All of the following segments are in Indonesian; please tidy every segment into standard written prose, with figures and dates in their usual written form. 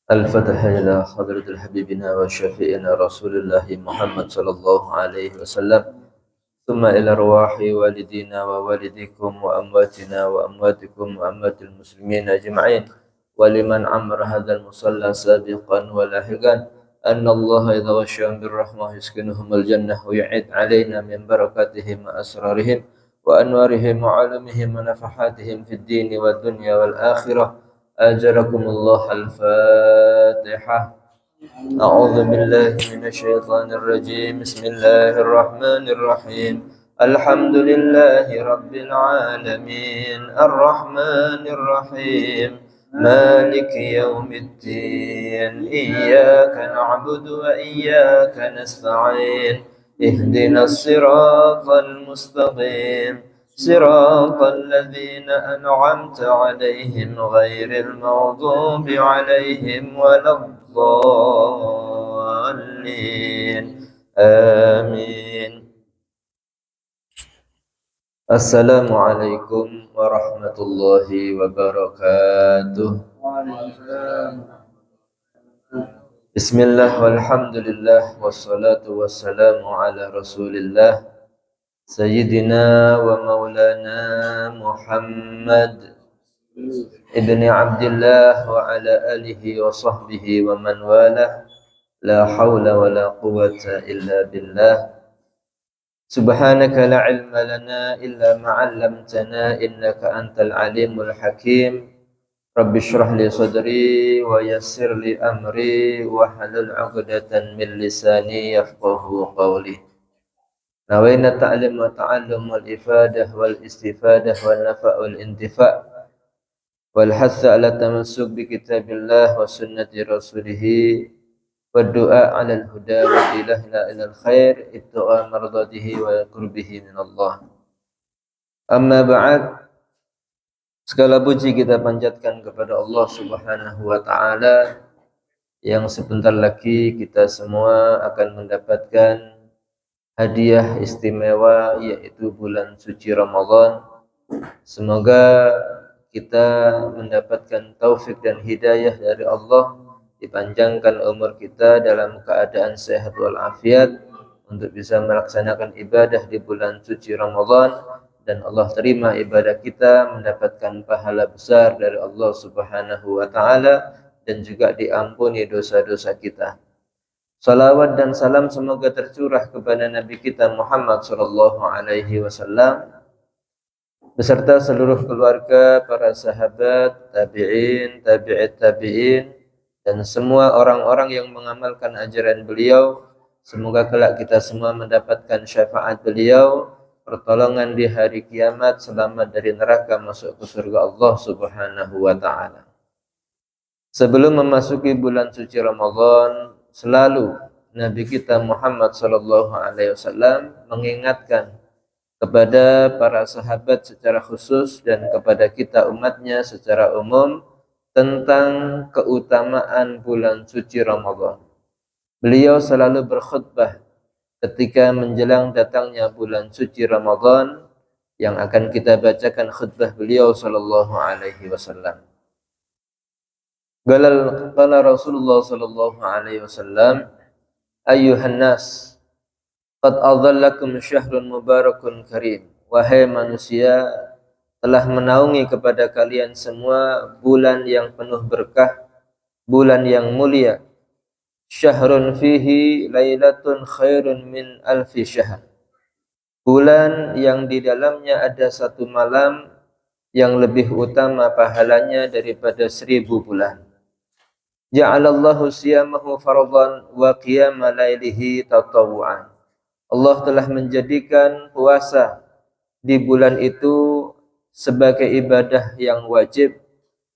الفتح إلى حضرة حبيبنا وشفيعنا رسول الله محمد صلى الله عليه وسلم، ثم إلى أرواح والدينا ووالديكم وأمواتنا وأمواتكم وأموات المسلمين أجمعين، ولمن عمر هذا المصلى سابقا ولاحقا، أن الله إذا غشاهم بالرحمة يسكنهم الجنة ويعيد علينا من بركاتهم وأسرارهم وأنوارهم وعلمهم ونفحاتهم في الدين والدنيا والآخرة. أجركم الله. الفاتحة. أعوذ بالله من الشيطان الرجيم. بسم الله الرحمن الرحيم. الحمد لله رب العالمين الرحمن الرحيم مالك يوم الدين إياك نعبد وإياك نستعين اهدنا الصراط المستقيم صراط الذين أنعمت عليهم غير المغضوب عليهم ولا الضالين آمين. Assalamualaikum warahmatullahi wabarakatuh. Bismillah walhamdulillah wassalatu wassalamu ala rasulillah Sayyidina wa maulana Muhammad ibni Abdillah wa ala alihi wa sahbihi wa man walah. La hawla wa la quwwata illa billah. Subhanaka la ilma lana illa ma 'allamtana innaka antal alimul hakim. Rabbi shrah li sadri wa yassir li amri wa halul 'uqdatan min lisani yafqahu qawli. Nawaina ta'lim wa ta'allum wal ifadah wal istifadah wal nafa' wal intifa' wal hatha ala tamassuk bi kitabillah wa sunnati rasulih wa du'a 'ala al huda wa ila al khair ibtigha mardatihi wa qurbihi min Allah. Amma ba'd. Segala puji kita panjatkan kepada Allah Subhanahu wa taala yang sebentar lagi kita semua akan mendapatkan hadiah istimewa, yaitu bulan suci Ramadan. Semoga kita mendapatkan taufik dan hidayah dari Allah, dipanjangkan umur kita dalam keadaan sehat walafiat untuk bisa melaksanakan ibadah di bulan suci Ramadan, dan Allah terima ibadah kita, mendapatkan pahala besar dari Allah Subhanahu wa taala, dan juga diampuni dosa-dosa kita. Salawat dan salam semoga tercurah kepada Nabi kita Muhammad sallallahu alaihi wasallam beserta seluruh keluarga, para sahabat, tabi'in, tabi'it tabi'in, dan semua orang-orang yang mengamalkan ajaran beliau. Semoga kelak kita semua mendapatkan syafaat beliau, pertolongan di hari kiamat, selamat dari neraka, masuk ke surga Allah Subhanahu wa taala. Sebelum memasuki bulan suci Ramadan, selalu Nabi kita Muhammad sallallahu alaihi wasallam mengingatkan kepada para sahabat secara khusus dan kepada kita umatnya secara umum tentang keutamaan bulan suci Ramadan. Beliau selalu berkhutbah ketika menjelang datangnya bulan suci Ramadan, yang akan kita bacakan khutbah beliau sallallahu alaihi wasallam. Qala Rasulullah sallallahu alaihi wasallam, ayyuhan nas, qad adhallakum syahrun mubarakun karim. Wahai manusia, telah menaungi kepada kalian semua bulan yang penuh berkah, bulan yang mulia. Syahrun fihi lailatun khairun min alfi syahr. Bulan yang di dalamnya ada satu malam yang lebih utama pahalanya daripada 1000 bulan. Ja'alallahu siyamahu fardhan wa qiyama lailihi tatawu'an. Allah telah menjadikan puasa di bulan itu sebagai ibadah yang wajib,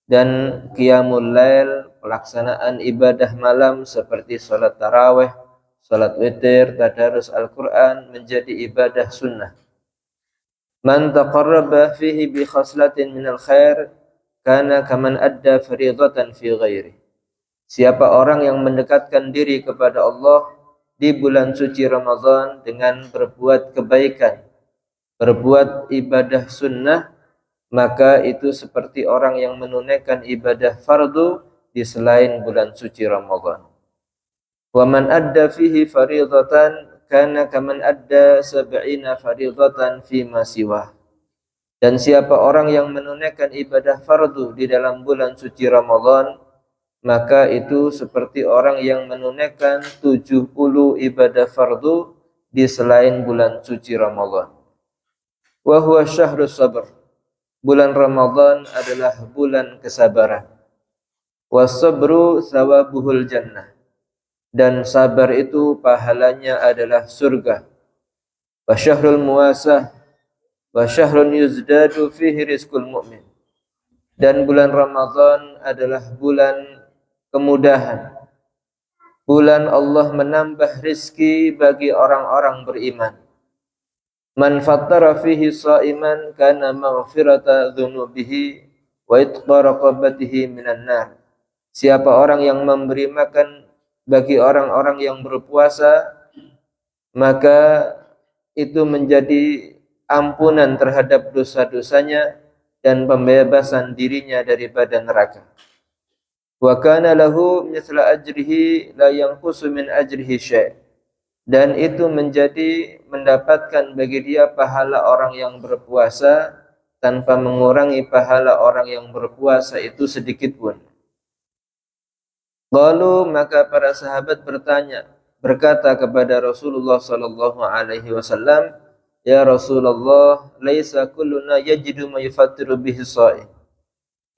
dan qiyamul lail, pelaksanaan ibadah malam seperti salat tarawih, salat witir, tadarus Al-Quran menjadi ibadah sunnah. Man taqarraba fihi bi khaslatin minal khair kana kaman adda fariidatan fi ghairi. Siapa orang yang mendekatkan diri kepada Allah di bulan suci Ramadan dengan berbuat kebaikan, berbuat ibadah sunnah, maka itu seperti orang yang menunaikan ibadah fardu di selain bulan suci Ramadan. Wa man adda fihi fariidatan kana kaman adda 70 fariidatan fi ma siwa. Dan siapa orang yang menunaikan ibadah fardu di dalam bulan suci Ramadan, maka itu seperti orang yang menunaikan 70 ibadah fardu di selain bulan suci Ramadan. Wa huwa syahrus sabr. Bulan Ramadan adalah bulan kesabaran. Was-sabru thawabuhul jannah. Dan sabar itu pahalanya adalah surga. Wa syahrul muwasah wa syahrun yuzdadu fihi rizqul mu'min. Dan bulan Ramadan adalah bulan kemudahan. Bulan Allah menambah rizki bagi orang-orang beriman. Man fattara fihi sha'iman kana maghfirata dzunubihi wa itqa raqabatihi minan nar. Siapa orang yang memberi makan bagi orang-orang yang berpuasa, maka itu menjadi ampunan terhadap dosa-dosanya dan pembebasan dirinya daripada neraka. Wa kana lahu mithla ajrihi la yanqusu min ajrihi syai'. Dan itu menjadi mendapatkan bagi dia pahala orang yang berpuasa tanpa mengurangi pahala orang yang berpuasa itu sedikit pun. Lalu maka para sahabat berkata kepada Rasulullah sallallahu alaihi wasallam, "Ya Rasulullah, laisa kulluna yajidu ma yufattiru bihi shaim."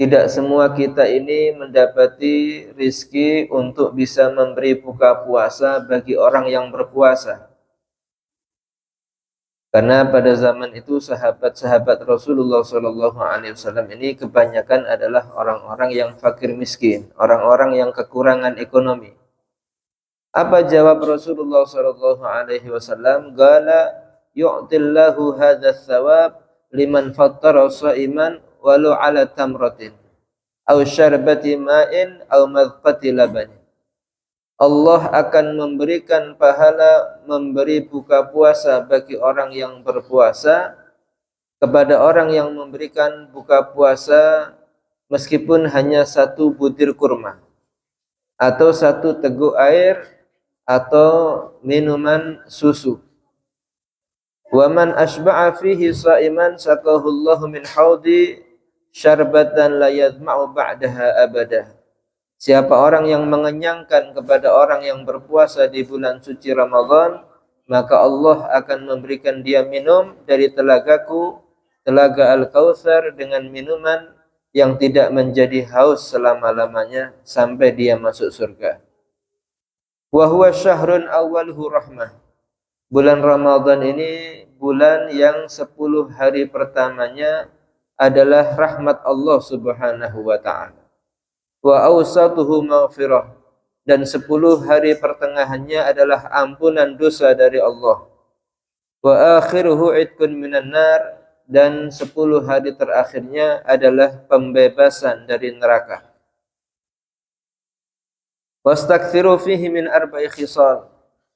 Tidak semua kita ini mendapati rizki untuk bisa memberi buka puasa bagi orang yang berpuasa. Karena pada zaman itu sahabat-sahabat Rasulullah SAW ini kebanyakan adalah orang-orang yang fakir miskin, orang-orang yang kekurangan ekonomi. Apa jawab Rasulullah SAW? Qala yu'tillahu hadzal thawab liman fattara sha'iman walau ala tamratin aw syarbati ma'in aw madqati laban. Allah akan memberikan pahala memberi buka puasa bagi orang yang berpuasa kepada orang yang memberikan buka puasa meskipun hanya satu butir kurma atau satu teguk air atau minuman susu. Wa man asba'a fihi sha'iman saqahu Allahu min haudi syarbatan la yadma'u ba'daha abadah. Siapa orang yang mengenyangkan kepada orang yang berpuasa di bulan suci Ramadan, maka Allah akan memberikan dia minum dari telagaku, telaga Al-Kautsar dengan minuman yang tidak menjadi haus selama-lamanya sampai dia masuk surga. Wa huwa syahrun awwaluhu rahmah. Bulan Ramadan ini bulan yang 10 hari pertamanya adalah rahmat Allah Subhanahu wa ta'ala. Wa awsatuhu maghfirah. Dan 10 hari pertengahannya adalah ampunan dosa dari Allah. Wa akhiruhu itqun minan nar. Dan 10 hari terakhirnya adalah pembebasan dari neraka. Wastakthiru fihi min arba'i khisal.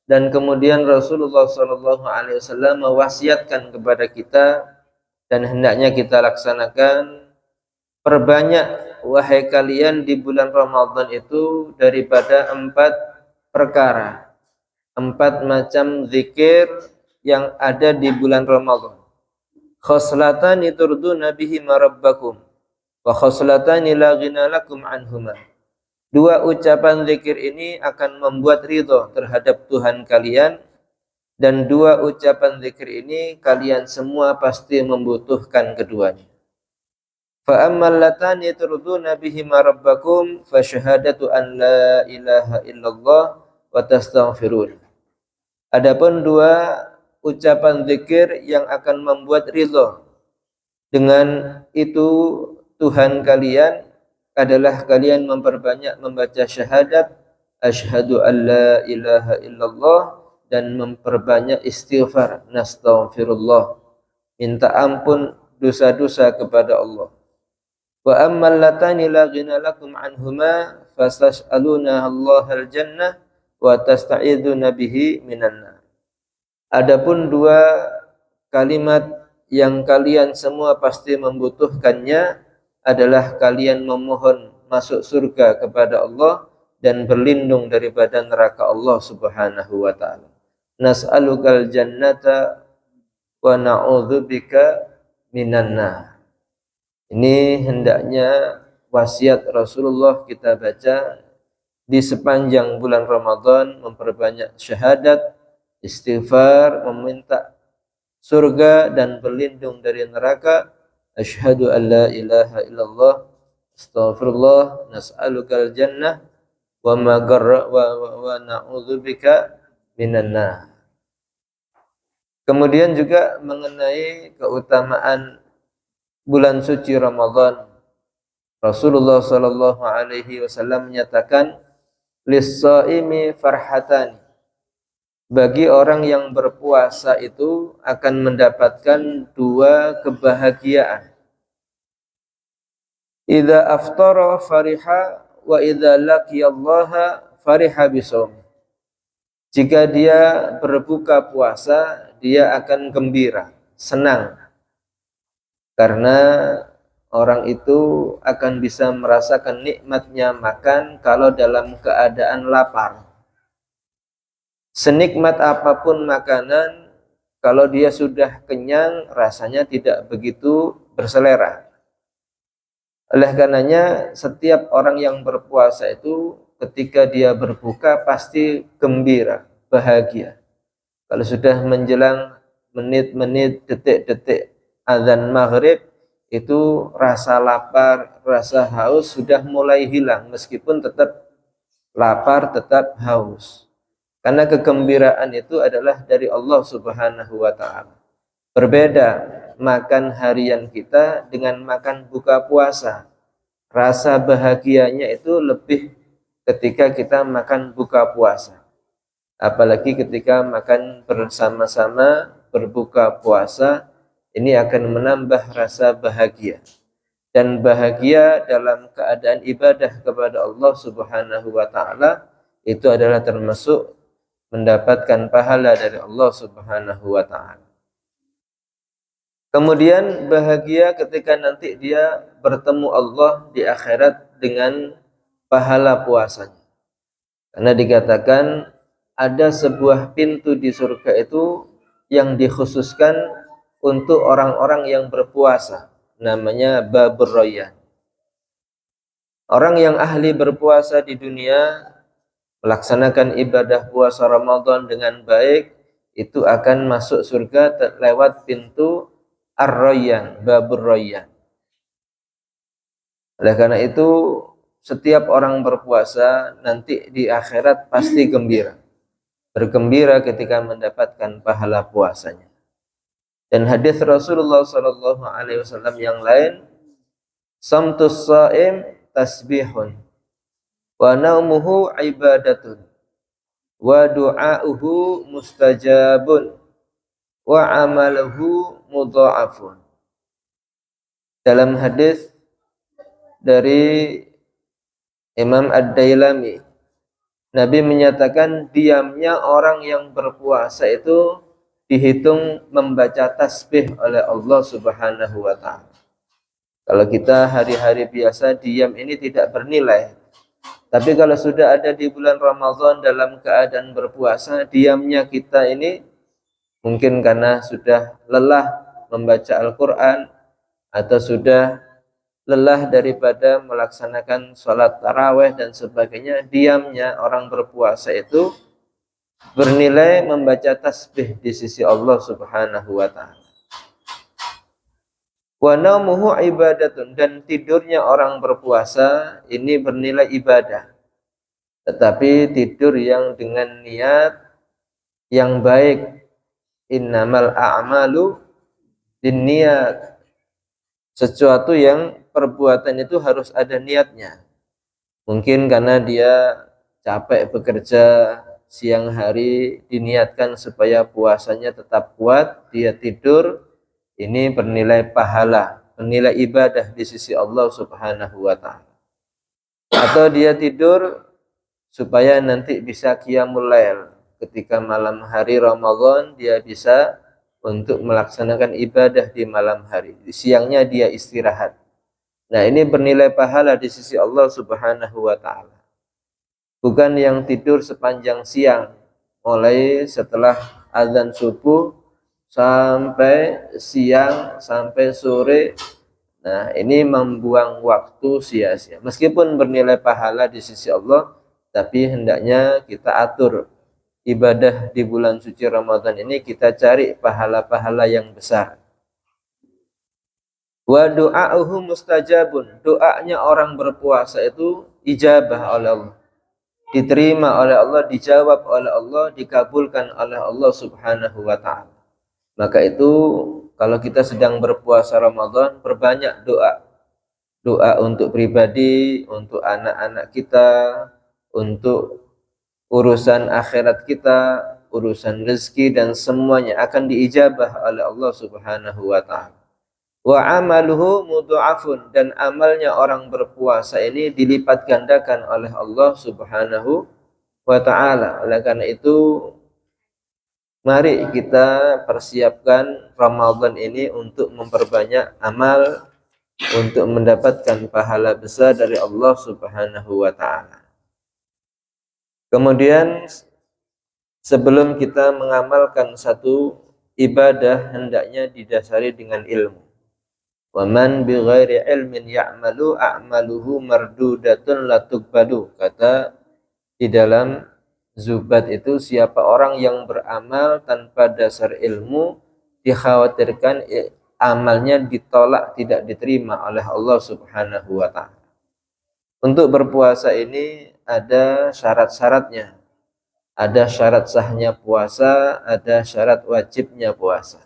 Dan kemudian Rasulullah SAW mewasiatkan kepada kita dan hendaknya kita laksanakan, perbanyak wahai kalian di bulan Ramadan itu daripada 4 perkara, 4 macam zikir yang ada di bulan Ramadan. Khoslatani turduna bihima rabbakum wa khoslatani la ghina lakum anhuma. 2 ucapan zikir ini akan membuat ridho terhadap Tuhan kalian, dan 2 ucapan zikir ini kalian semua pasti membutuhkan keduanya. Fa ammal latani turduna bihima rabbakum fa syahadatu an la ilaha illallah wa tastaghfirun. Adapun 2 ucapan zikir yang akan membuat ridho dengan itu Tuhan kalian adalah kalian memperbanyak membaca syahadat asyhadu an la ilaha illallah dan memperbanyak istighfar nastaghfirullah, minta ampun dosa-dosa kepada Allah. Wa ammal latani la ghina lakum anhuma fastas'aluna Allahal jannah wa tasta'iduna bihi minan nar. Adapun 2 kalimat yang kalian semua pasti membutuhkannya adalah kalian memohon masuk surga kepada Allah dan berlindung daripada neraka Allah Subhanahu wa taala. Nas'alukal jannata wa na'udzubika minan nar. Ini hendaknya wasiat Rasulullah kita baca di sepanjang bulan Ramadan, memperbanyak syahadat, istighfar, meminta surga dan berlindung dari neraka. Asyhadu an la ilaha illallah, astaghfirullah, nas'alukal jannah wa ma garra wa na'udzubika minan nar. Kemudian juga mengenai keutamaan bulan suci Ramadan, Rasulullah sallallahu alaihi wasallam menyatakan, lis-shaimi farhatan. Bagi orang yang berpuasa itu akan mendapatkan dua kebahagiaan. Idza aftara fariha wa idza laqiyallaha fariha bisawm. Jika dia berbuka puasa, dia akan gembira, senang. Karena orang itu akan bisa merasakan nikmatnya makan kalau dalam keadaan lapar. Senikmat apapun makanan, kalau dia sudah kenyang, rasanya tidak begitu berselera. Oleh karenanya, setiap orang yang berpuasa itu ketika dia berbuka pasti gembira, bahagia. Kalau sudah menjelang menit-menit, detik-detik azan maghrib, itu rasa lapar, rasa haus sudah mulai hilang, meskipun tetap lapar, tetap haus. Karena kegembiraan itu adalah dari Allah Subhanahu wa taala. Berbeda makan harian kita dengan makan buka puasa. Rasa bahagianya itu lebih ketika kita makan buka puasa. Apalagi ketika makan bersama-sama berbuka puasa, ini akan menambah rasa bahagia. Dan bahagia dalam keadaan ibadah kepada Allah Subhanahu wa taala itu adalah termasuk mendapatkan pahala dari Allah Subhanahu wa taala. Kemudian bahagia ketika nanti dia bertemu Allah di akhirat dengan pahala puasanya. Karena dikatakan ada sebuah pintu di surga itu yang dikhususkan untuk orang-orang yang berpuasa. Namanya Babur Rayyan. Orang yang ahli berpuasa di dunia, melaksanakan ibadah puasa Ramadan dengan baik, itu akan masuk surga lewat pintu Ar-Rayyan, Babur Rayyan. Oleh karena itu, setiap orang berpuasa nanti di akhirat pasti gembira. Bergembira ketika mendapatkan pahala puasanya. Dan hadis Rasulullah sallallahu alaihi wasallam yang lain, samtus shaim tasbihun wa naumuhu ibadatun wa du'auhu mustajabun wa amaluhu mudha'afun. Dalam hadis dari Imam Ad-Dailami, Nabi menyatakan diamnya orang yang berpuasa itu dihitung membaca tasbih oleh Allah Subhanahu wa taala. Kalau kita hari-hari biasa diam ini tidak bernilai. Tapi kalau sudah ada di bulan Ramadan dalam keadaan berpuasa, diamnya kita ini mungkin karena sudah lelah membaca Al-Quran atau sudah lelah daripada melaksanakan sholat taraweh dan sebagainya, diamnya orang berpuasa itu bernilai membaca tasbih di sisi Allah Subhanahu wa ta'ala. Wa naumuhu ibadatun, dan tidurnya orang berpuasa ini bernilai ibadah. Tetapi tidur yang dengan niat yang baik. Innamal a'malu binniyat. Sesuatu yang perbuatan itu harus ada niatnya. Mungkin karena dia capek bekerja siang hari, diniatkan supaya puasanya tetap kuat, dia tidur, ini bernilai pahala, bernilai ibadah di sisi Allah Subhanahu wa ta'ala. Atau dia tidur supaya nanti bisa qiyamul lail. Ketika malam hari Ramadan, dia bisa untuk melaksanakan ibadah di malam hari. Siangnya dia istirahat. Nah, ini bernilai pahala di sisi Allah Subhanahu wa taala. Bukan yang tidur sepanjang siang, mulai setelah azan subuh sampai siang, sampai sore. Nah, ini membuang waktu sia-sia. Meskipun bernilai pahala di sisi Allah, tapi hendaknya kita atur ibadah di bulan suci Ramadan ini, kita cari pahala-pahala yang besar. Wa du'a'uhu mustajabun. Doanya orang berpuasa itu ijabah oleh Allah. Diterima oleh Allah, dijawab oleh Allah, dikabulkan oleh Allah Subhanahu wa taala. Maka itu kalau kita sedang berpuasa Ramadan, perbanyak doa. Doa untuk pribadi, untuk anak-anak kita, untuk urusan akhirat kita, urusan rezeki, dan semuanya akan diijabah oleh Allah Subhanahu wa taala. Wa amaluhu mudha'afun, dan amalnya orang berpuasa ini dilipat gandakan oleh Allah Subhanahu wa taala. Oleh karena itu, mari kita persiapkan Ramadan ini untuk memperbanyak amal, untuk mendapatkan pahala besar dari Allah Subhanahu wa taala. Kemudian sebelum kita mengamalkan satu ibadah, hendaknya didasari dengan ilmu. Wa man bighairi ilmin ya'malu a'maluhu mardudatun la tuqbalu. Kata di dalam Zubat itu, siapa orang yang beramal tanpa dasar ilmu, dikhawatirkan amalnya ditolak, tidak diterima oleh Allah Subhanahu wa taala. Untuk berpuasa ini ada syarat-syaratnya. Ada syarat sahnya puasa, ada syarat wajibnya puasa.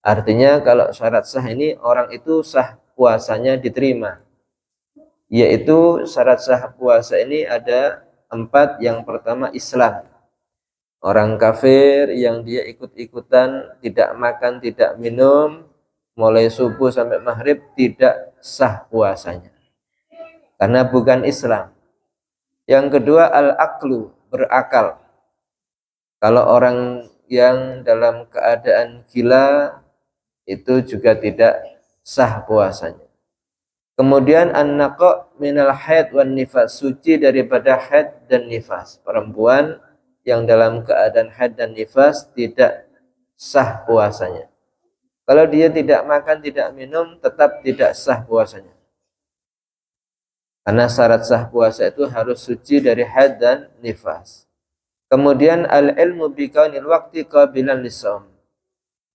Artinya kalau syarat sah ini, orang itu sah puasanya diterima. Yaitu syarat sah puasa ini ada 4. Yang pertama Islam. Orang kafir yang dia ikut-ikutan tidak makan, tidak minum, mulai subuh sampai maghrib, tidak sah puasanya. Karena bukan Islam. Yang kedua al-aqlu, berakal. Kalau orang yang dalam keadaan gila, itu juga tidak sah puasanya. Kemudian an-naqa minal haid wan nifas, suci daripada haid dan nifas. Perempuan yang dalam keadaan haid dan nifas tidak sah puasanya. Kalau dia tidak makan, tidak minum, tetap tidak sah puasanya. Karena syarat sah puasa itu harus suci dari haid dan nifas. Kemudian al-ilmu bikaunil waqti qabilan lis-shaum.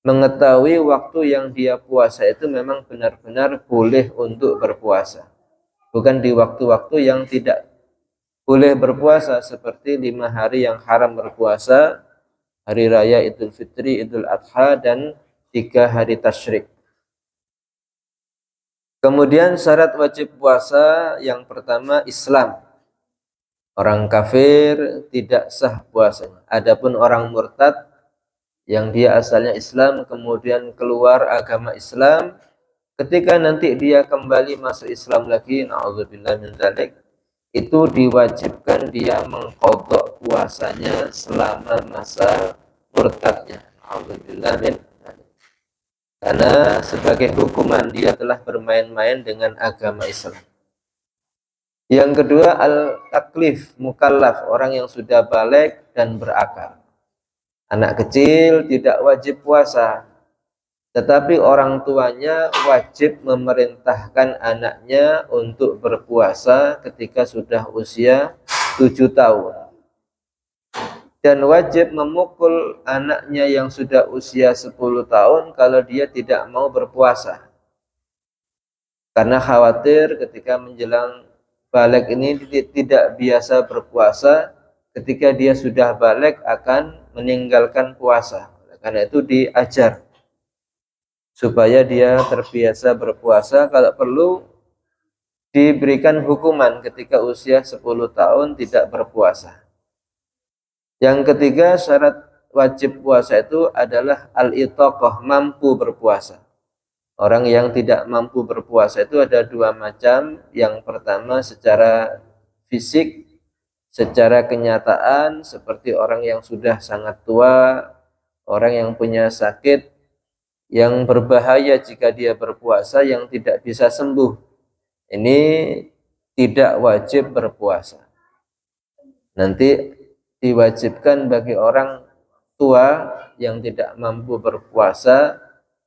Mengetahui waktu yang dia puasa itu memang benar-benar boleh untuk berpuasa. Bukan di waktu-waktu yang tidak boleh berpuasa, seperti 5 hari yang haram berpuasa, hari raya Idul Fitri, Idul Adha, dan 3 hari tasyrik. Kemudian syarat wajib puasa yang pertama Islam. Orang kafir tidak sah puasanya. Adapun orang murtad yang dia asalnya Islam kemudian keluar agama Islam, ketika nanti dia kembali masuk Islam lagi, na'udzubillah min dzalik, itu diwajibkan dia mengqadha puasanya selama masa murtadnya. Na'udzubillah min dzalik. Karena sebagai hukuman dia telah bermain-main dengan agama Islam. Yang kedua al-taklif, mukallaf, orang yang sudah baligh dan berakal. Anak kecil tidak wajib puasa, tetapi orang tuanya wajib memerintahkan anaknya untuk berpuasa ketika sudah usia 7 tahun. Dan wajib memukul anaknya yang sudah usia 10 tahun kalau dia tidak mau berpuasa. Karena khawatir ketika menjelang balik ini tidak biasa berpuasa, ketika dia sudah balik akan meninggalkan puasa. Karena itu diajar supaya dia terbiasa berpuasa. Kalau perlu diberikan hukuman ketika usia 10 tahun tidak berpuasa. Yang ketiga syarat wajib puasa itu adalah al-itaqah, mampu berpuasa. Orang yang tidak mampu berpuasa itu ada 2 macam. Yang pertama secara fisik, secara kenyataan, seperti orang yang sudah sangat tua, orang yang punya sakit yang berbahaya jika dia berpuasa, yang tidak bisa sembuh, ini tidak wajib berpuasa. Nanti diwajibkan bagi orang tua yang tidak mampu berpuasa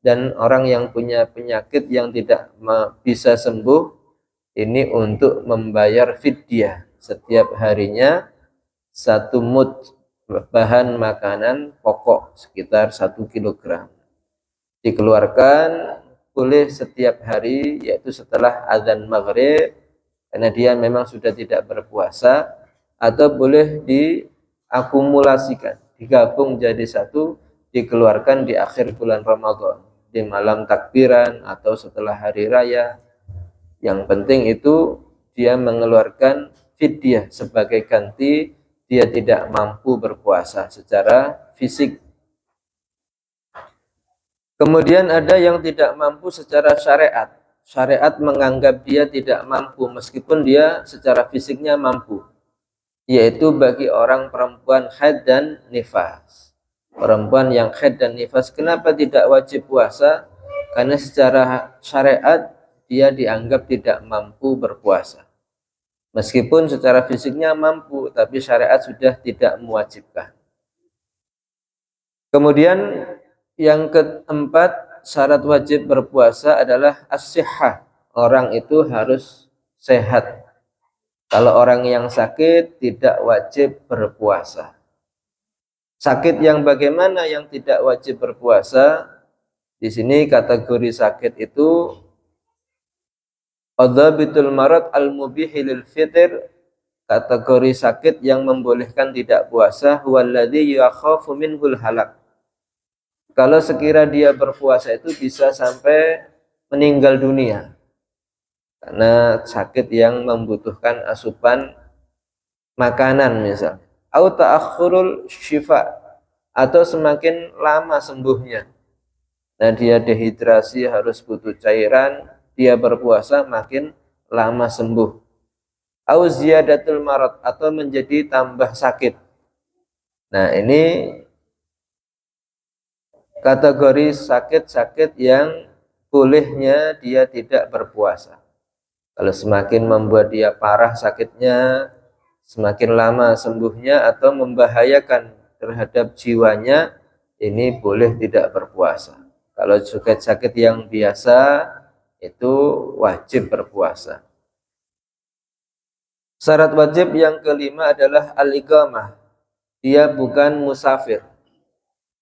dan orang yang punya penyakit yang tidak bisa sembuh, ini untuk membayar fidyah setiap harinya 1 mud bahan makanan pokok sekitar 1 kilogram. Dikeluarkan boleh setiap hari, yaitu setelah azan maghrib, karena dia memang sudah tidak berpuasa, atau boleh diakumulasikan, digabung jadi satu, dikeluarkan di akhir bulan Ramadan, di malam takbiran atau setelah hari raya. Yang penting itu dia mengeluarkan fidyah sebagai ganti dia tidak mampu berpuasa secara fisik. Kemudian ada yang tidak mampu secara syariat. Syariat menganggap dia tidak mampu meskipun dia secara fisiknya mampu, yaitu bagi orang perempuan haid dan nifas. Perempuan yang haid dan nifas kenapa tidak wajib puasa? Karena secara syariat dia dianggap tidak mampu berpuasa. Meskipun secara fisiknya mampu, tapi syariat sudah tidak mewajibkan. Kemudian yang keempat, syarat wajib berpuasa adalah as-sihhah. Orang itu harus sehat. Kalau orang yang sakit tidak wajib berpuasa. Sakit yang bagaimana yang tidak wajib berpuasa? Di sini kategori sakit itu adzabitul marad al-mubihi lil fitr. Kategori sakit yang membolehkan tidak puasa huwallazi yakhafu minhul halak. Kalau sekira dia berpuasa itu bisa sampai meninggal dunia karena sakit yang membutuhkan asupan makanan misalnya, au ta'akhurul syifa, atau semakin lama sembuhnya. Nah, dia dehidrasi harus butuh cairan, dia berpuasa makin lama sembuh. Au ziyadatul marad, atau menjadi tambah sakit. Nah, ini kategori sakit-sakit yang bolehnya dia tidak berpuasa. Kalau semakin membuat dia parah sakitnya, semakin lama sembuhnya atau membahayakan terhadap jiwanya, ini boleh tidak berpuasa. Kalau sakit-sakit yang biasa itu wajib berpuasa. Syarat wajib yang kelima adalah al-iqamah. Dia bukan musafir.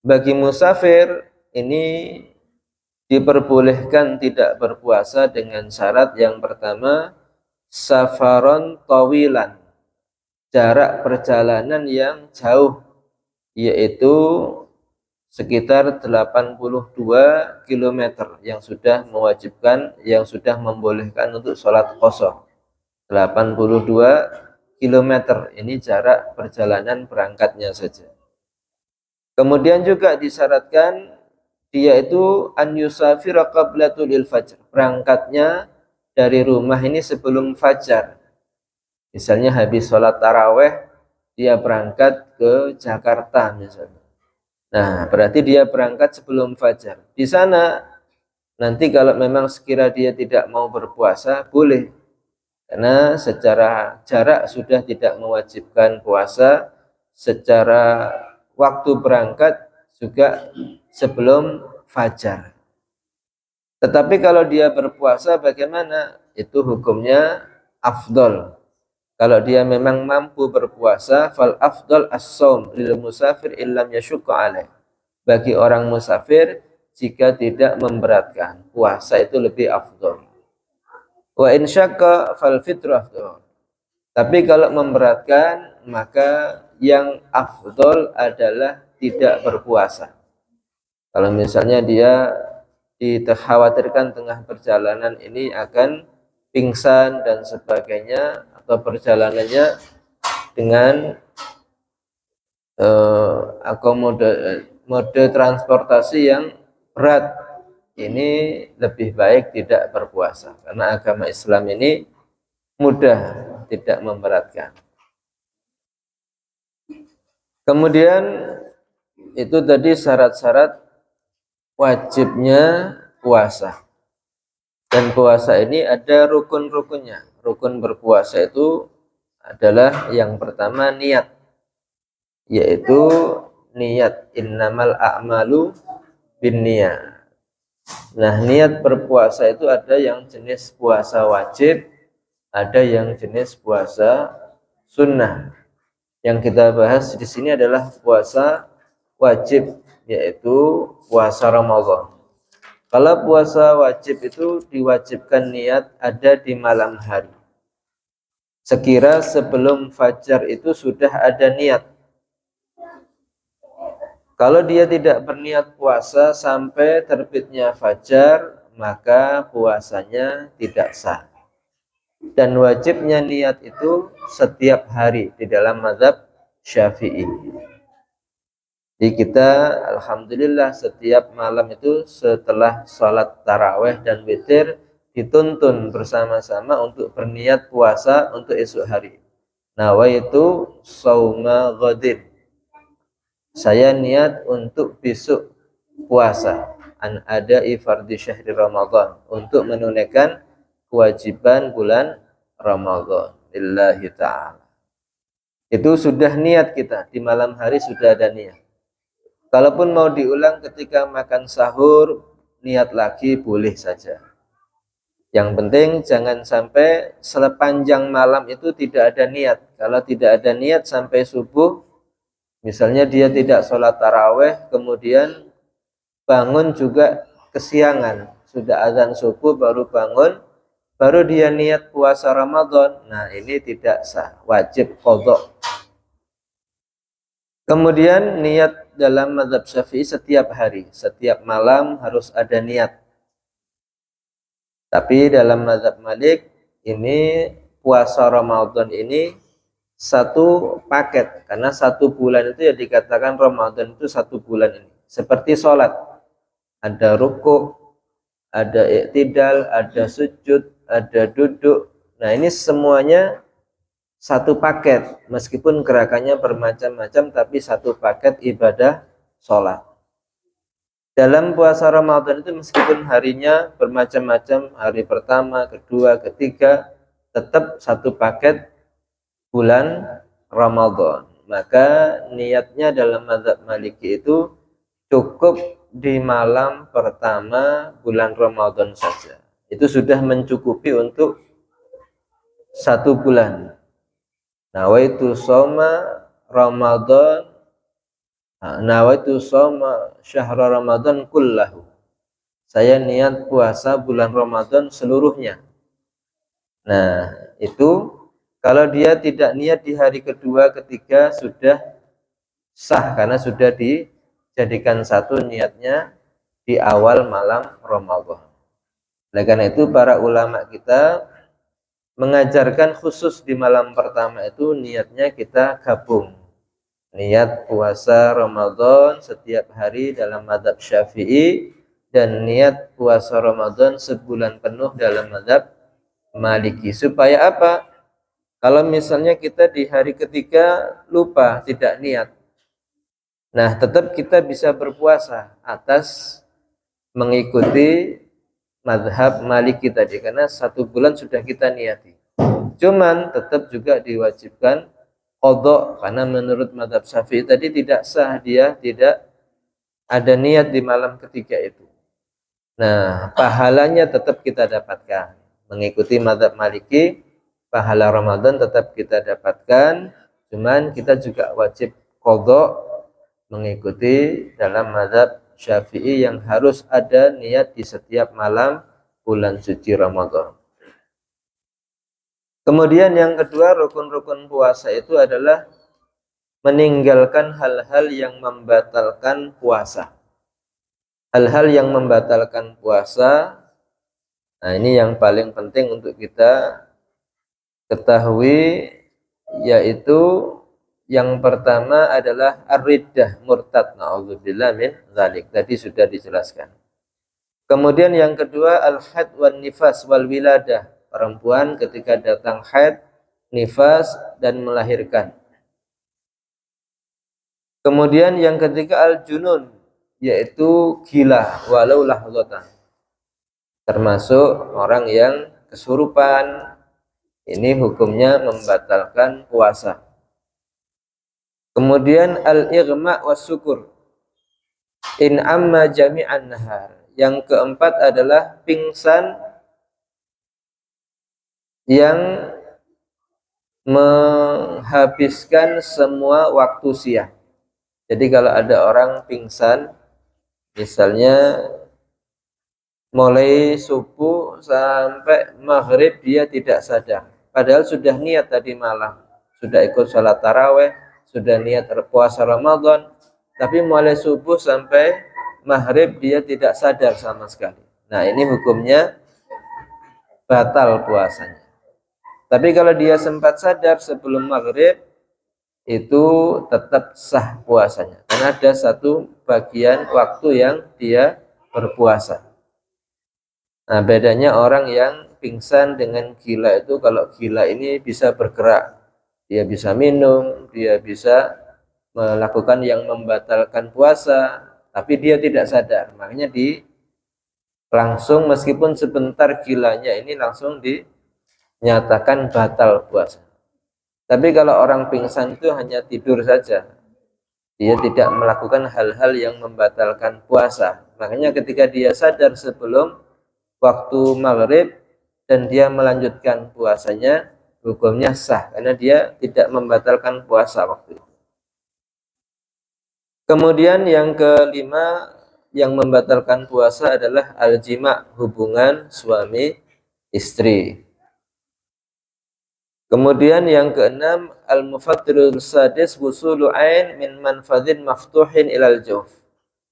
Bagi musafir ini diperbolehkan tidak berpuasa dengan syarat yang pertama, safaron tawilan, jarak perjalanan yang jauh, yaitu sekitar 82 km yang sudah mewajibkan, yang sudah membolehkan untuk sholat qashar. 82 km ini jarak perjalanan berangkatnya saja. Kemudian juga disyaratkan dia itu an yusafira qabla tulil fajr, berangkatnya dari rumah ini sebelum fajar. Misalnya habis sholat taraweh dia berangkat ke Jakarta misalnya. Nah, berarti dia berangkat sebelum fajar. Di sana nanti kalau memang sekira dia tidak mau berpuasa boleh, karena secara jarak sudah tidak mewajibkan puasa, secara waktu berangkat juga sebelum fajar. Tetapi kalau dia berpuasa bagaimana? Itu hukumnya afdol. Kalau dia memang mampu berpuasa, fal afdol as-shaum lil musafir illam yashukka alaih. Bagi orang musafir jika tidak memberatkan, puasa itu lebih afdol. Wa in syakka fal fitru afdol. Tapi kalau memberatkan, maka yang afdol adalah tidak berpuasa. Kalau misalnya dia dikhawatirkan tengah perjalanan ini akan pingsan dan sebagainya, atau perjalanannya dengan mode transportasi yang berat, ini lebih baik tidak berpuasa karena agama Islam ini mudah, tidak memberatkan. Kemudian itu tadi syarat-syarat wajibnya puasa. Dan puasa ini ada rukun-rukunnya. Rukun berpuasa itu adalah yang pertama niat, yaitu niat innamal a'malu binniyat. Nah, niat berpuasa itu ada yang jenis puasa wajib, ada yang jenis puasa sunnah. Yang kita bahas di sini adalah puasa wajib, yaitu puasa Ramadan. Kalau puasa wajib itu diwajibkan niat ada di malam hari. Sekira sebelum fajar itu sudah ada niat. Kalau dia tidak berniat puasa sampai terbitnya fajar, maka puasanya tidak sah. Dan wajibnya niat itu setiap hari di dalam mazhab Syafi'i. Jadi kita alhamdulillah setiap malam itu setelah sholat taraweh dan witir dituntun bersama-sama untuk berniat puasa untuk esok hari. Nawaitu shauma ghadin. Saya niat untuk besok puasa an ada'i fardhi syahri Ramadan, untuk menunaikan kewajiban bulan Ramadan lillahi ta'ala. Itu sudah niat kita, di malam hari sudah ada niat. Kalaupun mau diulang ketika makan sahur, niat lagi boleh saja. Yang penting jangan sampai sepanjang malam itu tidak ada niat. Kalau tidak ada niat sampai subuh, misalnya dia tidak sholat taraweh, kemudian bangun juga kesiangan, sudah azan subuh baru bangun, baru dia niat puasa Ramadan. Nah, ini tidak sah, wajib qadha. Kemudian niat dalam mazhab Syafi'i setiap hari, setiap malam harus ada niat. Tapi dalam mazhab Malik ini puasa Ramadan ini satu paket, karena satu bulan itu ya dikatakan Ramadan itu satu bulan ini. Seperti sholat, ada ruku, ada iktidal, ada sujud, ada duduk. Nah, ini semuanya satu paket, meskipun gerakannya bermacam-macam, tapi satu paket ibadah sholat. Dalam puasa Ramadan itu meskipun harinya bermacam-macam, hari pertama, kedua, ketiga, tetap satu paket bulan Ramadan. Maka niatnya dalam mazhab Maliki itu cukup di malam pertama bulan Ramadan saja. Itu sudah mencukupi untuk satu bulan. Nawaitu shoma Ramadan, nawaitu shoma syahra Ramadan kullahu. Saya niat puasa bulan Ramadan seluruhnya. Nah, itu kalau dia tidak niat di hari kedua, ketiga sudah sah karena sudah dijadikan satu niatnya di awal malam Ramadan. Oleh karena itu para ulama kita mengajarkan khusus di malam pertama itu niatnya kita gabung. Niat puasa Ramadan setiap hari dalam mazhab Syafi'i dan niat puasa Ramadan sebulan penuh dalam mazhab Maliki. Supaya apa? Kalau misalnya kita di hari ketiga lupa, tidak niat, nah tetap kita bisa berpuasa atas mengikuti mazhab Maliki tadi, karena satu bulan sudah kita niati. Cuman tetap juga diwajibkan qadha, karena menurut mazhab Syafi'i tadi tidak sah, dia tidak ada niat di malam ketiga itu. Nah, pahalanya tetap kita dapatkan. Mengikuti mazhab Maliki, pahala Ramadan tetap kita dapatkan, cuman kita juga wajib qadha mengikuti dalam mazhab Syafi'i yang harus ada niat di setiap malam bulan suci Ramadan. Kemudian yang kedua, rukun-rukun puasa itu adalah meninggalkan hal-hal yang membatalkan puasa. Hal-hal yang membatalkan puasa, nah ini yang paling penting untuk kita ketahui, yaitu yang pertama adalah ar-riddah, murtad, na'udzubillah min dzalik. Tadi sudah dijelaskan. Kemudian yang kedua al-haid wan nifas wal wiladah, perempuan ketika datang haid, nifas dan melahirkan. Kemudian yang ketiga al-junun, yaitu gila walau lahzatan. termasuk orang yang kesurupan. Ini hukumnya membatalkan puasa. Kemudian al-ighma was syukur in amma jami'an nahar. Yang keempat adalah pingsan yang menghabiskan semua waktu siang. Jadi kalau ada orang pingsan, misalnya mulai subuh sampai maghrib dia tidak sadar, padahal sudah niat tadi malam, sudah ikut sholat taraweh, sudah niat puasa Ramadan, tapi mulai subuh sampai maghrib dia tidak sadar sama sekali. Nah, ini hukumnya batal puasanya. Tapi kalau dia sempat sadar sebelum maghrib, itu tetap sah puasanya, karena ada satu bagian waktu yang dia berpuasa. Nah, bedanya orang yang pingsan dengan gila itu, kalau gila ini bisa bergerak, dia bisa minum, dia bisa melakukan yang membatalkan puasa, tapi dia tidak sadar, makanya langsung meskipun sebentar gilanya ini langsung dinyatakan batal puasa. Tapi kalau orang pingsan itu hanya tidur saja, dia tidak melakukan hal-hal yang membatalkan puasa. Makanya ketika dia sadar sebelum waktu maghrib dan dia melanjutkan puasanya, hukumnya sah karena dia tidak membatalkan puasa waktu itu. Kemudian yang kelima yang membatalkan puasa adalah al-jima', hubungan suami istri. Kemudian yang keenam, al-mufattirul sadis wusulu ain min manfadhin maftuhin ilal jawf.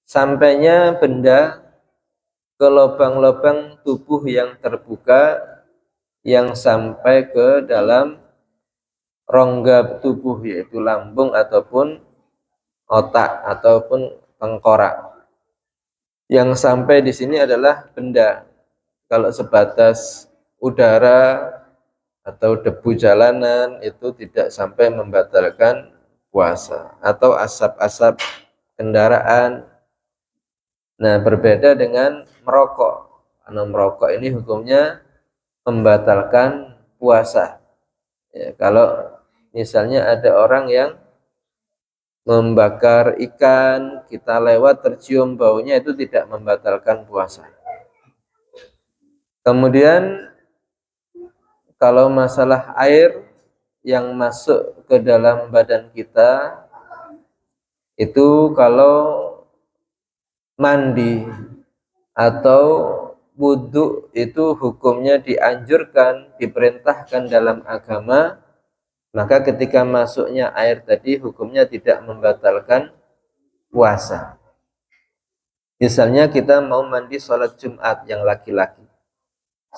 Sampainya benda ke lubang-lubang tubuh yang terbuka yang sampai ke dalam rongga tubuh, yaitu lambung ataupun otak ataupun tengkorak. Yang sampai di sini adalah benda. Kalau sebatas udara atau debu jalanan itu tidak sampai membatalkan puasa, atau asap-asap kendaraan. Nah, berbeda dengan merokok. Karena merokok ini hukumnya membatalkan puasa. Ya, kalau misalnya ada orang yang membakar ikan, kita lewat tercium baunya, itu tidak membatalkan puasa. Kemudian kalau masalah air yang masuk ke dalam badan kita, itu kalau mandi atau wudhu itu hukumnya dianjurkan, diperintahkan dalam agama, maka ketika masuknya air tadi hukumnya tidak membatalkan puasa. Misalnya kita mau mandi sholat Jumat yang laki-laki,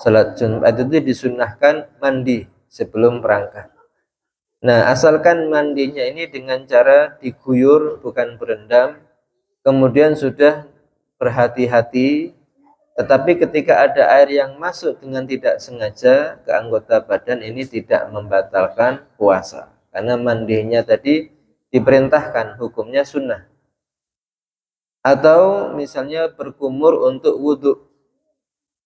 sholat Jumat itu disunahkan mandi sebelum berangkat. Nah, asalkan mandinya ini dengan cara diguyur, bukan berendam, kemudian sudah berhati-hati. Tetapi ketika ada air yang masuk dengan tidak sengaja ke anggota badan, ini tidak membatalkan puasa, karena mandinya tadi diperintahkan, hukumnya sunnah. Atau misalnya berkumur untuk wudhu,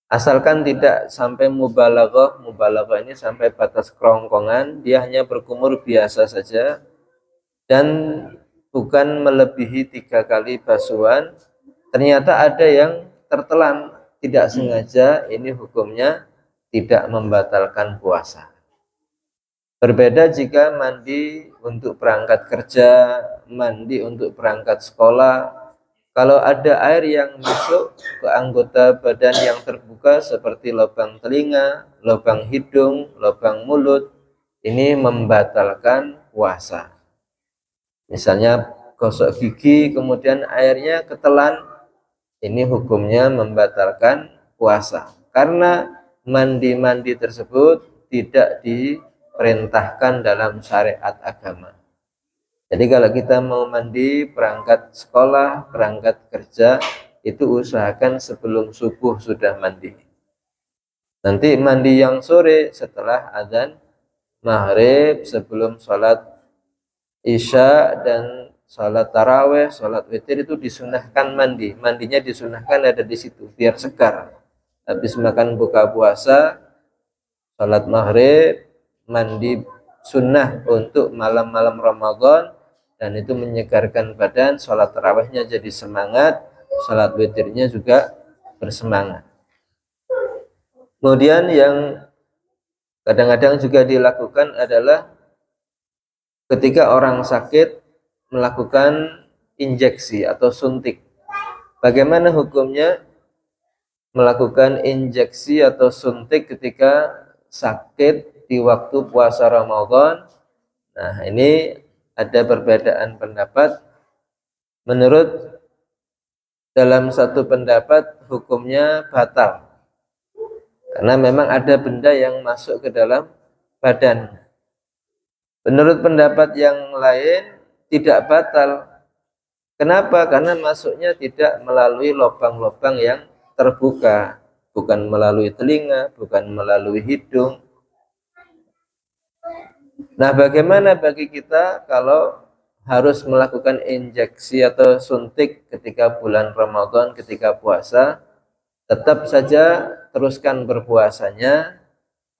asalkan tidak sampai mubalaghah. Mubalaghah ini sampai batas kerongkongan, dia hanya berkumur biasa saja dan bukan melebihi 3 kali basuhan. Ternyata ada yang tertelan tidak sengaja, ini hukumnya tidak membatalkan puasa. Berbeda jika mandi untuk berangkat kerja, mandi untuk berangkat sekolah. Kalau ada air yang masuk ke anggota badan yang terbuka seperti lubang telinga, lubang hidung, lubang mulut, ini membatalkan puasa. Misalnya gosok gigi kemudian airnya ketelan, ini hukumnya membatalkan puasa, karena mandi-mandi tersebut tidak diperintahkan dalam syariat agama. Jadi kalau kita mau mandi berangkat sekolah, berangkat kerja, itu usahakan sebelum subuh sudah mandi. Nanti mandi yang sore setelah azan maghrib, sebelum sholat isya dan sholat taraweh, sholat witir, itu disunahkan mandi. Mandinya disunahkan ada di situ biar segar. habis makan buka puasa, sholat maghrib, mandi sunnah untuk malam-malam Ramadan, dan itu menyegarkan badan. Sholat tarawihnya jadi semangat, sholat witirnya juga bersemangat. Kemudian yang kadang-kadang juga dilakukan adalah ketika orang sakit melakukan injeksi atau suntik. Bagaimana hukumnya melakukan injeksi atau suntik ketika sakit di waktu puasa Ramadan? Nah, ini ada perbedaan pendapat. Menurut dalam satu pendapat hukumnya batal, karena memang ada benda yang masuk ke dalam badan. Menurut pendapat yang lain tidak batal. Kenapa? Karena masuknya tidak melalui lubang-lubang yang terbuka, bukan melalui telinga, bukan melalui hidung. Nah, bagaimana bagi kita kalau harus melakukan injeksi atau suntik ketika bulan Ramadan, ketika puasa? Tetap saja teruskan berpuasanya,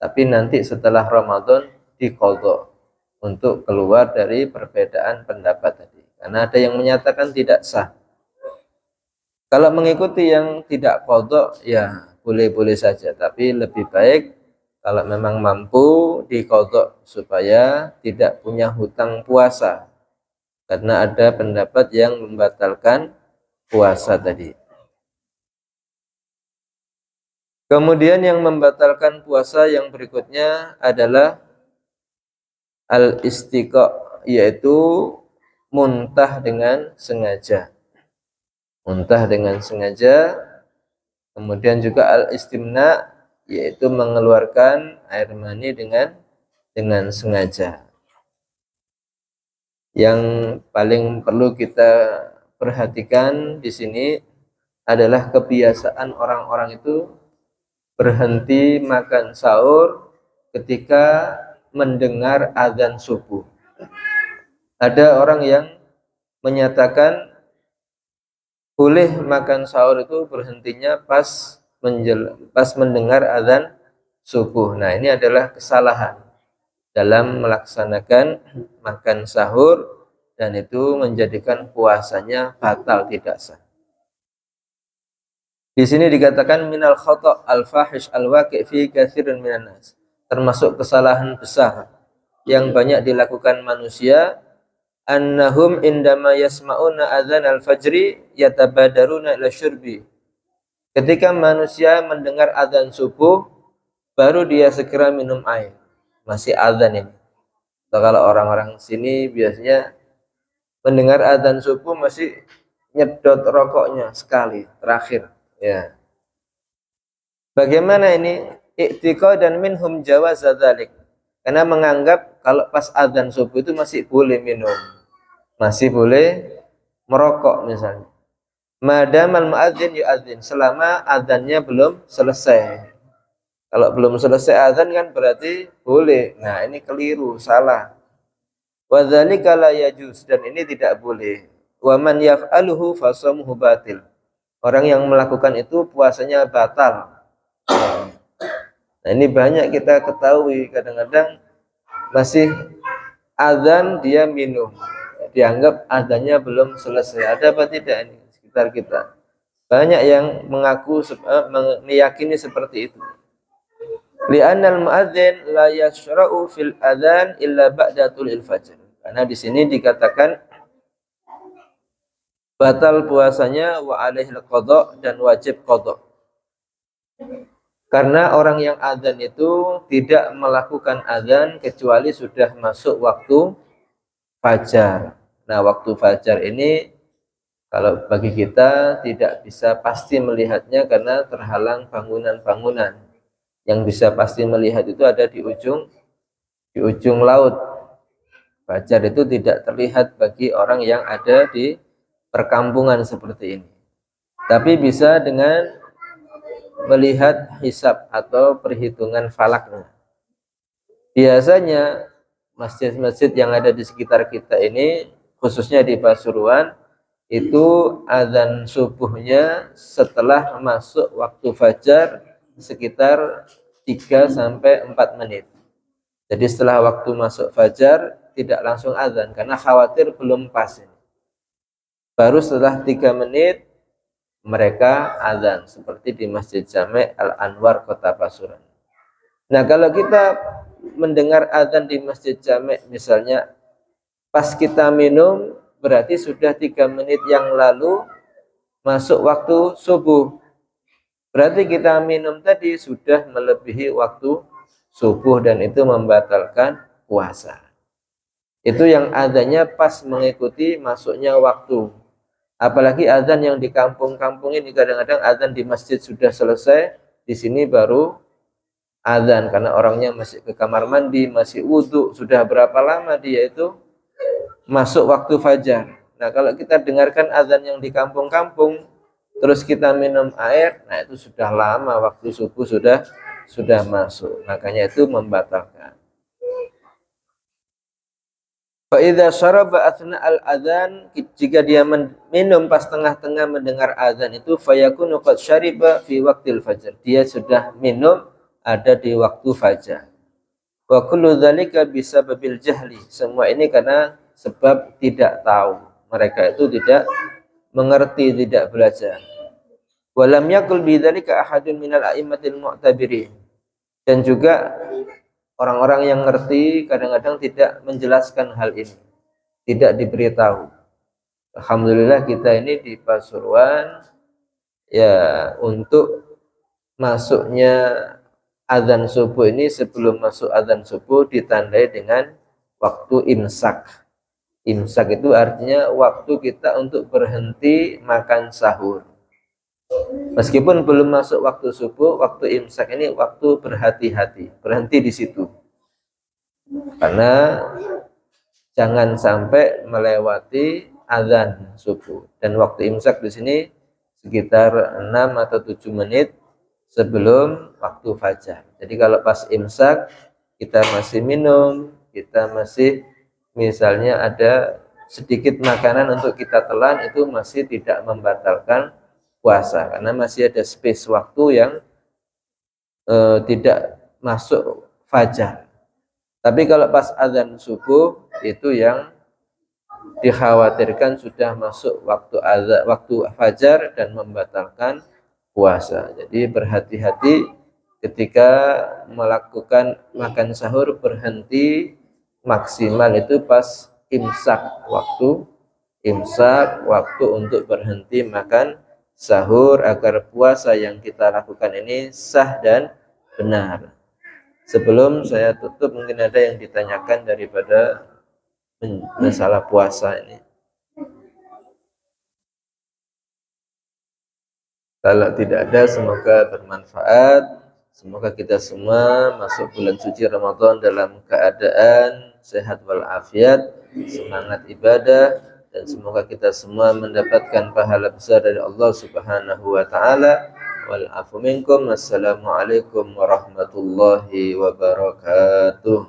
tapi nanti setelah Ramadan diqadha untuk keluar dari perbedaan pendapat tadi. Karena ada yang menyatakan tidak sah. Kalau mengikuti yang tidak qadha ya boleh-boleh saja, tapi lebih baik kalau memang mampu diqadha supaya tidak punya hutang puasa. Karena ada pendapat yang membatalkan puasa tadi. Kemudian yang membatalkan puasa yang berikutnya adalah al-istiqa, yaitu muntah dengan sengaja. Muntah dengan sengaja. Kemudian juga al-istimna, yaitu mengeluarkan air mani dengan sengaja. Yang paling perlu kita perhatikan di sini adalah kebiasaan orang-orang itu berhenti makan sahur ketika mendengar azan subuh. Ada orang yang menyatakan boleh makan sahur itu berhentinya pas mendengar azan subuh. Nah, ini adalah kesalahan dalam melaksanakan makan sahur, dan itu menjadikan puasanya batal, tidak sah. Di sini dikatakan minal khata' al-fahish al-waqi' fi katsirin minan nas. Termasuk kesalahan besar yang banyak dilakukan manusia, annahum indama yasma'una adzan al-fajri yatabadaruna ila syurbi. Ketika manusia mendengar adzan subuh, baru dia segera minum air. Masih adzan ini. Atau kalau orang-orang sini biasanya mendengar adzan subuh masih nyedot rokoknya sekali terakhir. Ya. Bagaimana ini? I'tiqadan minhum jawaz dzalik. Karena menganggap kalau pas adzan subuh itu masih boleh minum, masih boleh merokok misalnya. Madamal muadzin yu'adzin, selama adzannya belum selesai. Kalau belum selesai adzan kan berarti boleh. Nah, ini keliru, salah. Wa dzalika la yajuz, dan ini tidak boleh. Wa man yaf'aluhu fasamuhu batil. Orang yang melakukan itu puasanya batal. Nah, ini banyak kita ketahui, kadang-kadang masih azan dia minum, dianggap azannya belum selesai. Ada apa tidak ini sekitar kita? Banyak yang mengaku meyakini seperti itu. Li'annal muadzin la yashra'u fil adzan illa ba'da tulil fajr. Karena di sini dikatakan batal puasanya wa alaihil qadha, dan wajib qadha. Karena orang yang adzan itu tidak melakukan adzan kecuali sudah masuk waktu fajar. Nah, waktu fajar ini kalau bagi kita tidak bisa pasti melihatnya karena terhalang bangunan-bangunan. Yang bisa pasti melihat itu ada di ujung laut. Fajar itu tidak terlihat bagi orang yang ada di perkampungan seperti ini. Tapi bisa dengan melihat hisab atau perhitungan falaknya. Biasanya masjid-masjid yang ada di sekitar kita ini, khususnya di Pasuruan, itu azan subuhnya setelah masuk waktu fajar sekitar 3 sampai 4 menit. Jadi setelah waktu masuk fajar tidak langsung azan karena khawatir belum pas ini. Baru setelah 3 menit mereka azan seperti di Masjid Jami' Al-Anwar Kota Pasuruan. Nah, kalau kita mendengar azan di Masjid Jami' misalnya pas kita minum, berarti sudah 3 menit yang lalu masuk waktu subuh. Berarti kita minum tadi sudah melebihi waktu subuh dan itu membatalkan puasa. Itu yang adanya pas mengikuti masuknya waktu. Apalagi azan yang di kampung-kampung ini kadang-kadang azan di masjid sudah selesai, di sini baru azan karena orangnya masih ke kamar mandi, masih wudhu, sudah berapa lama dia itu masuk waktu fajar. Nah, kalau kita dengarkan azan yang di kampung-kampung terus kita minum air, nah itu sudah lama waktu subuh sudah masuk. Makanya itu membatalkan. Fa idza syaraba athna al-adzan, jika dia minum pas tengah-tengah mendengar azan itu fayakunu qad syariba fi waqtil fajr. Dia sudah minum ada di waktu fajar. Wa kullu dzalika bisababil jahli. Semua ini karena sebab tidak tahu. Mereka itu tidak mengerti, tidak belajar. Wa lam yaqul bidzalika ahadun minal a'immatil mu'tabirin. Dan juga orang-orang yang ngerti kadang-kadang tidak menjelaskan hal ini, tidak diberitahu. Alhamdulillah kita ini di Pasuruan ya, untuk masuknya azan subuh ini, sebelum masuk azan subuh ditandai dengan waktu imsak. Imsak itu artinya waktu kita untuk berhenti makan sahur. Meskipun belum masuk waktu subuh, waktu imsak ini waktu berhati-hati, berhenti di situ. Karena jangan sampai melewati azan subuh. Dan waktu imsak di sini sekitar 6 atau 7 menit sebelum waktu fajar. Jadi kalau pas imsak kita masih minum, kita masih misalnya ada sedikit makanan untuk kita telan, itu masih tidak membatalkan puasa karena masih ada space waktu yang tidak masuk fajar. Tapi kalau pas azan subuh itu yang dikhawatirkan sudah masuk waktu azan, waktu fajar dan membatalkan puasa. Jadi berhati-hati ketika melakukan makan sahur, berhenti maksimal itu pas imsak waktu untuk berhenti makan sahur agar puasa yang kita lakukan ini sah dan benar. Sebelum saya tutup, mungkin ada yang ditanyakan daripada masalah puasa ini. Kalau tidak ada, semoga bermanfaat. Semoga kita semua masuk bulan suci Ramadan dalam keadaan sehat walafiat, semangat ibadah, dan semoga kita semua mendapatkan pahala besar dari Allah Subhanahu wa taala. Wal afu minkum. Assalamualaikum warahmatullahi wabarakatuh.